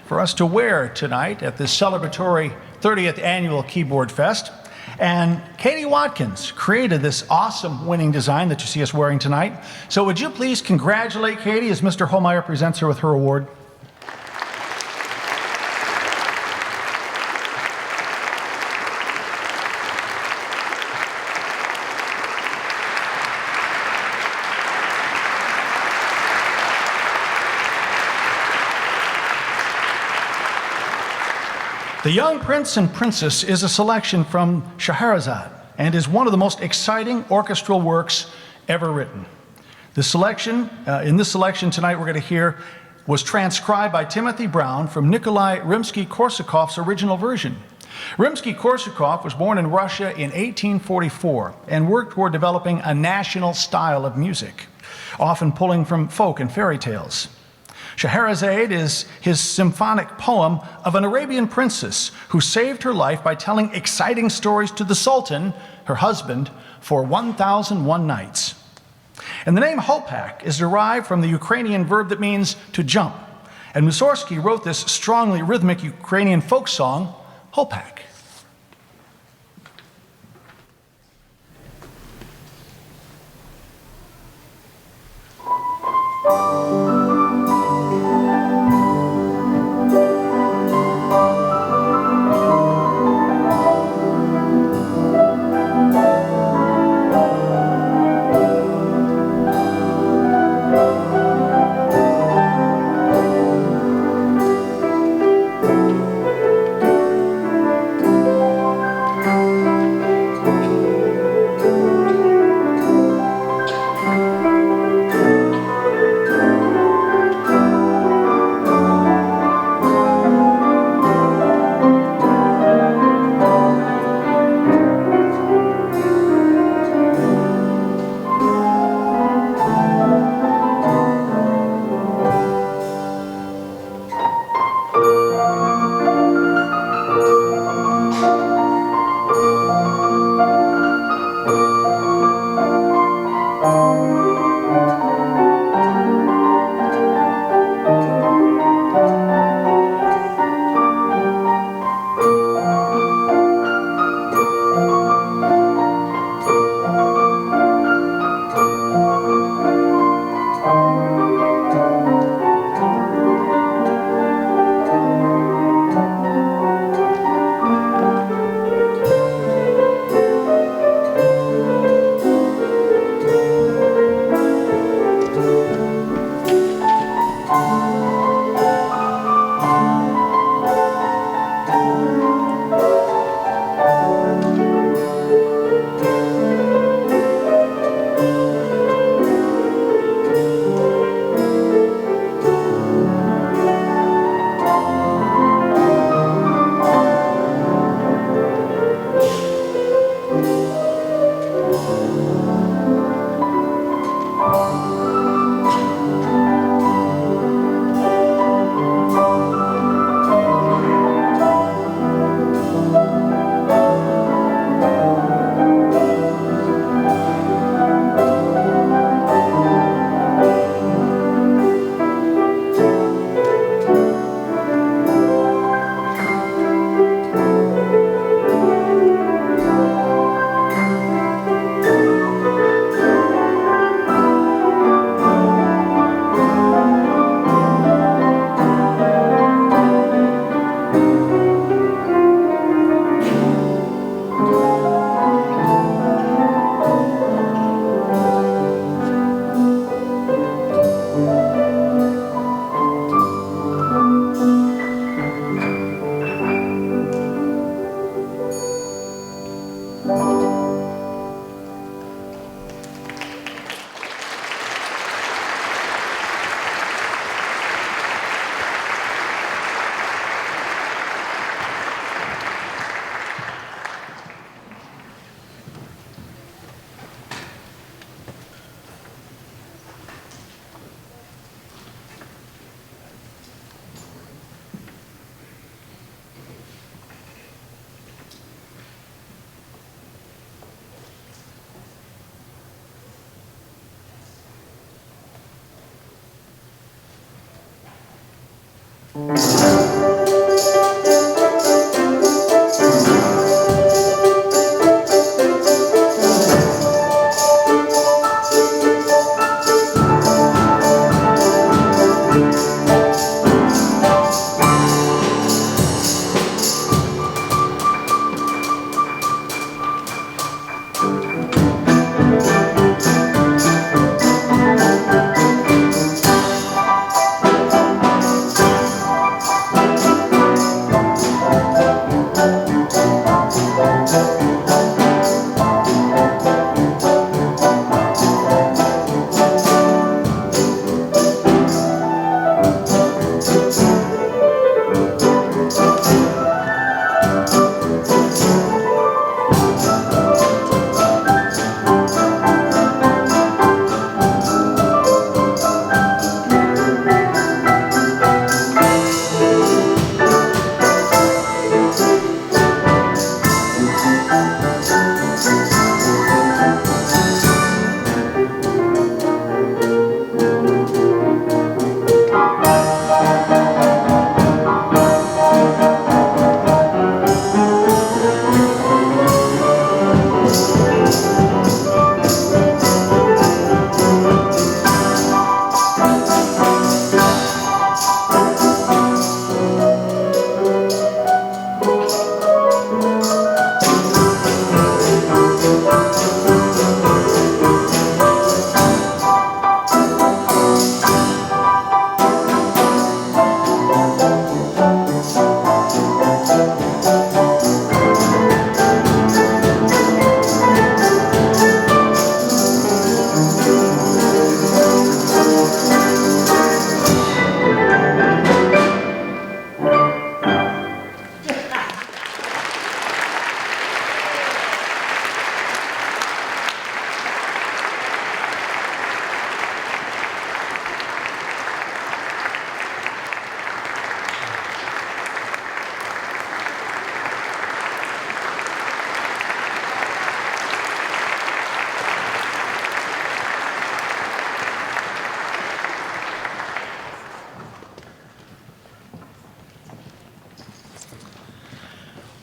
for us to wear tonight at this celebratory 30th annual Keyboard Fest. And Katie Watkins created this awesome winning design that you see us wearing tonight. So would you please congratulate Katie as Mr. Holmeyer presents her with her award? The Young Prince and Princess is a selection from Scheherazade and is one of the most exciting orchestral works ever written. The selection, in this selection tonight we're going to hear, was transcribed by Timothy Brown from Nikolai Rimsky-Korsakov's original version. Rimsky-Korsakov was born in Russia in 1844 and worked toward developing a national style of music, often pulling from folk and fairy tales. Scheherazade is his symphonic poem of an Arabian princess who saved her life by telling exciting stories to the Sultan, her husband, for 1,001 nights. And the name Hopak is derived from the Ukrainian verb that means to jump. And Mussorgsky wrote this strongly rhythmic Ukrainian folk song, Hopak.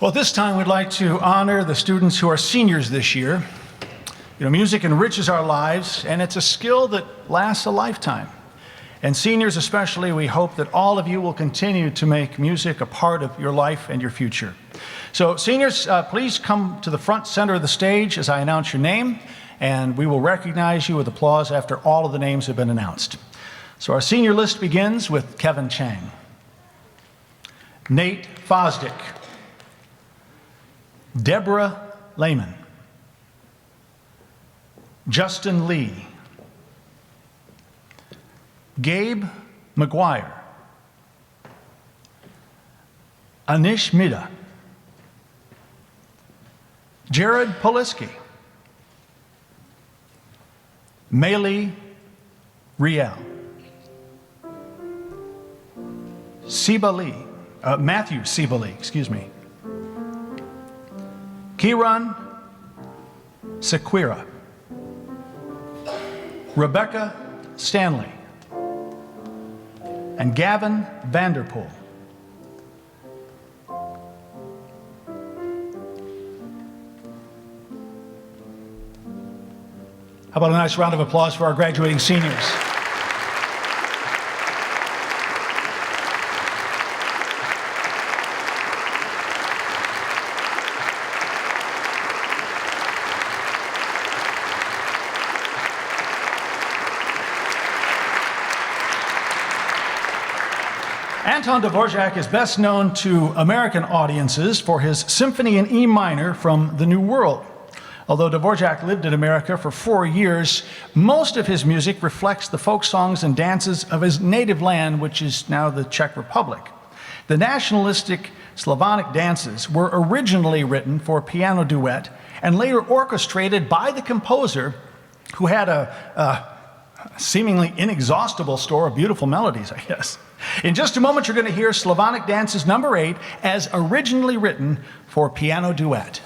Well, at this time, we'd like to honor the students who are seniors this year. You know, music enriches our lives, and it's a skill that lasts a lifetime. And seniors especially, we hope that all of you will continue to make music a part of your life and your future. So seniors, please come to the front center of the stage as I announce your name, and we will recognize you with applause after all of the names have been announced. So our senior list begins with Kevin Chang, Nate Fosdick, Deborah Lehman, Justin Lee, Gabe McGuire, Anish Mida, Jared Poliski, Maylee Riel, Matthew Sibali, excuse me, Kiran Sequira, Rebecca Stanley, and Gavin Vanderpool. How about a nice round of applause for our graduating seniors? Anton Dvorak is best known to American audiences for his Symphony in E minor from the New World. Although Dvorak lived in America for 4 years, most of his music reflects the folk songs and dances of his native land, which is now the Czech Republic. The nationalistic Slavonic dances were originally written for piano duet and later orchestrated by the composer, who had a seemingly inexhaustible store of beautiful melodies, I guess. In just a moment, you're going to hear Slavonic Dances number 8 as originally written for piano duet.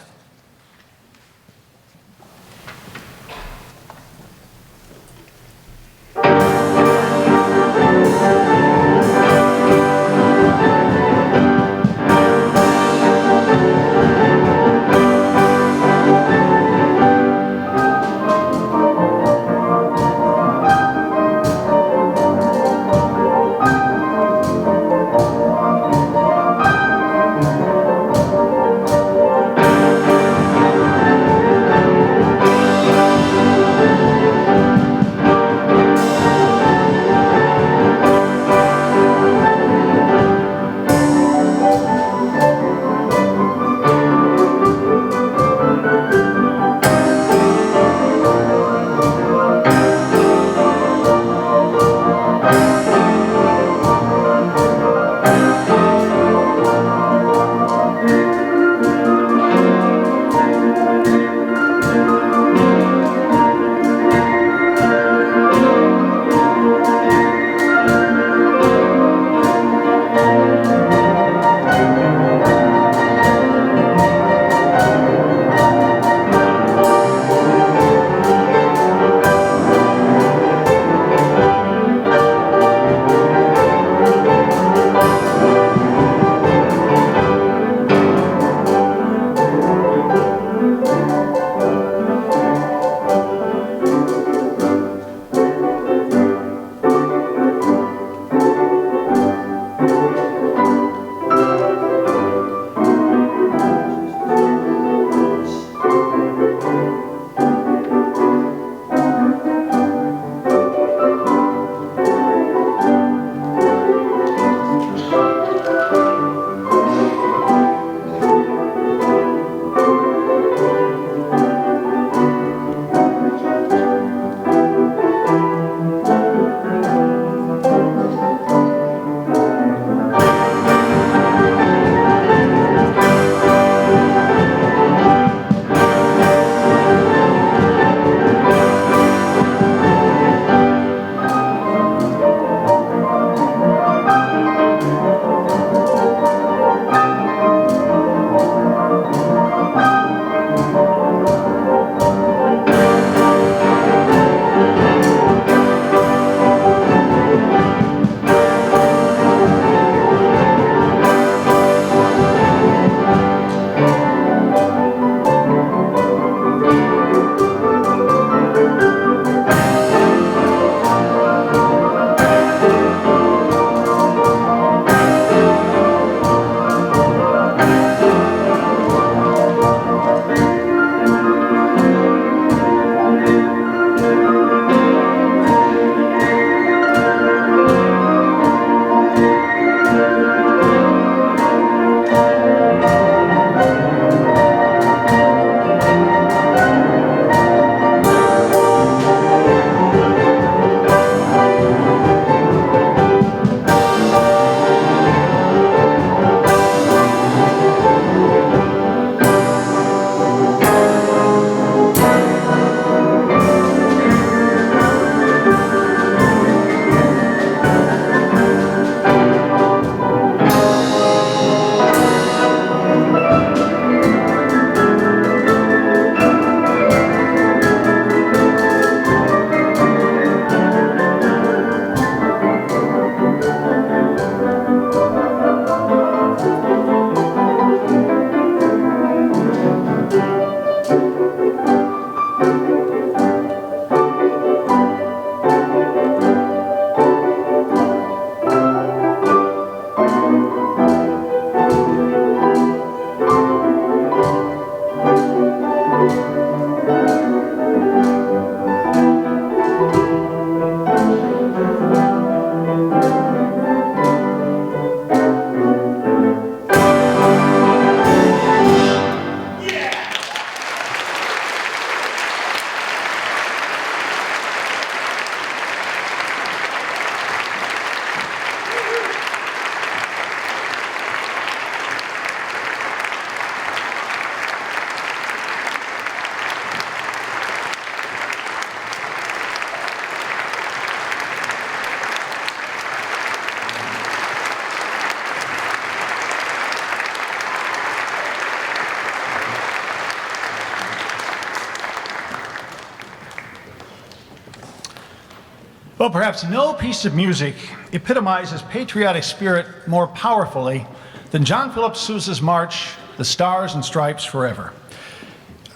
Well, perhaps no piece of music epitomizes patriotic spirit more powerfully than John Philip Sousa's march, The Stars and Stripes Forever.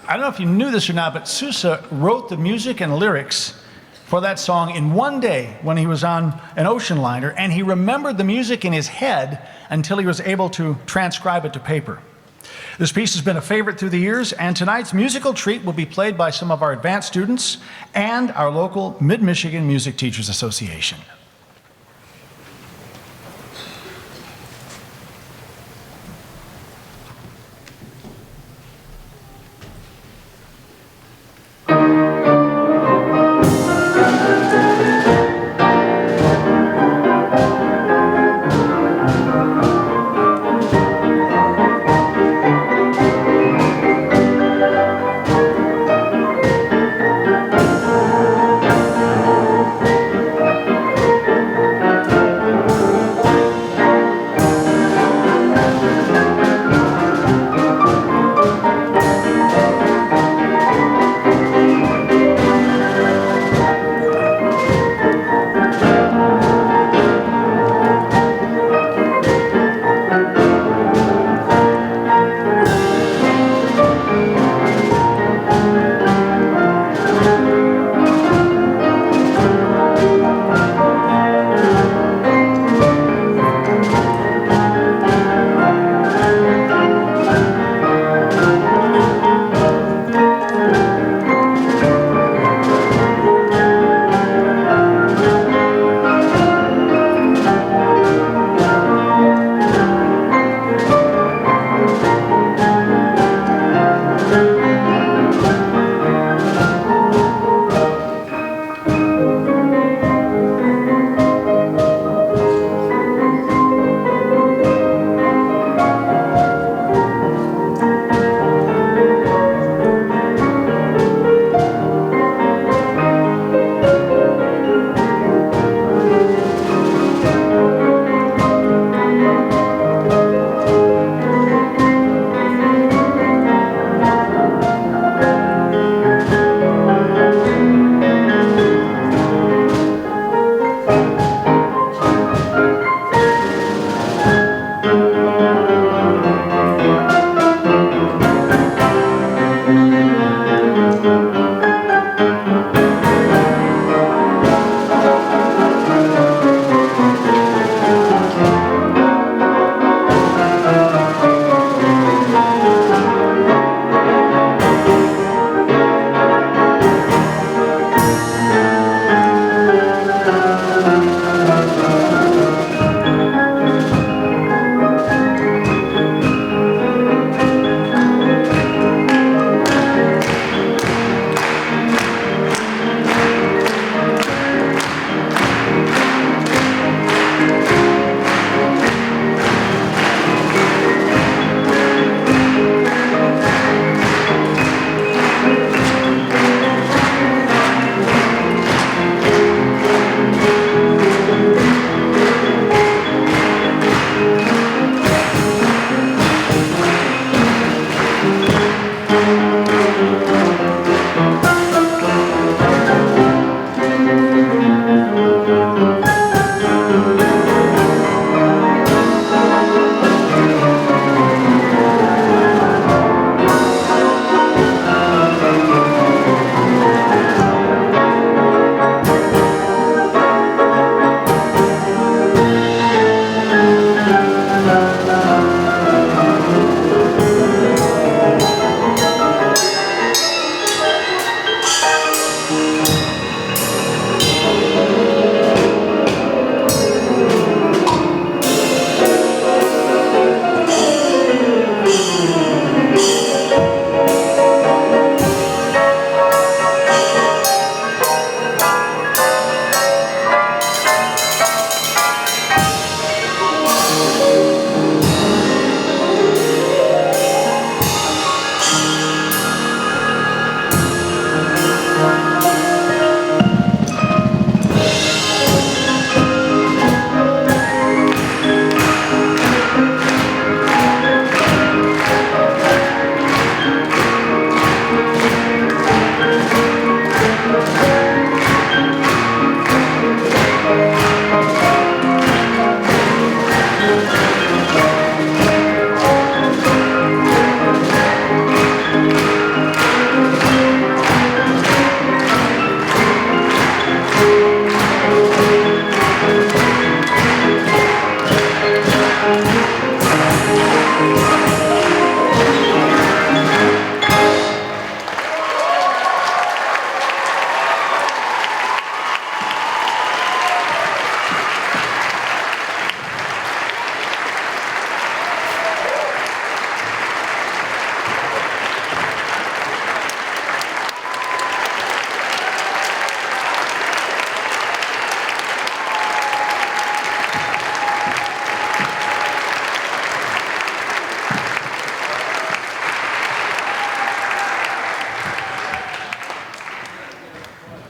I don't know if you knew this or not, but Sousa wrote the music and lyrics for that song in one day when he was on an ocean liner, and he remembered the music in his head until he was able to transcribe it to paper. This piece has been a favorite through the years, and tonight's musical treat will be played by some of our advanced students and our local Mid-Michigan Music Teachers Association.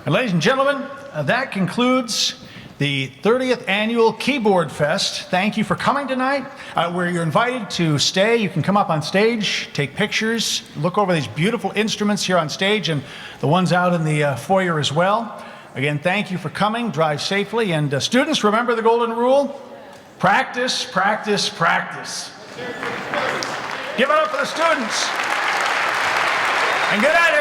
And ladies and gentlemen, that concludes the 30th Annual Keyboard Fest. Thank you for coming tonight. Where you're invited to stay, you can come up on stage, take pictures, look over these beautiful instruments here on stage and the ones out in the foyer as well. Again, thank you for coming. Drive safely. And students, remember the golden rule? Practice, practice, practice. Give it up for the students. And good night,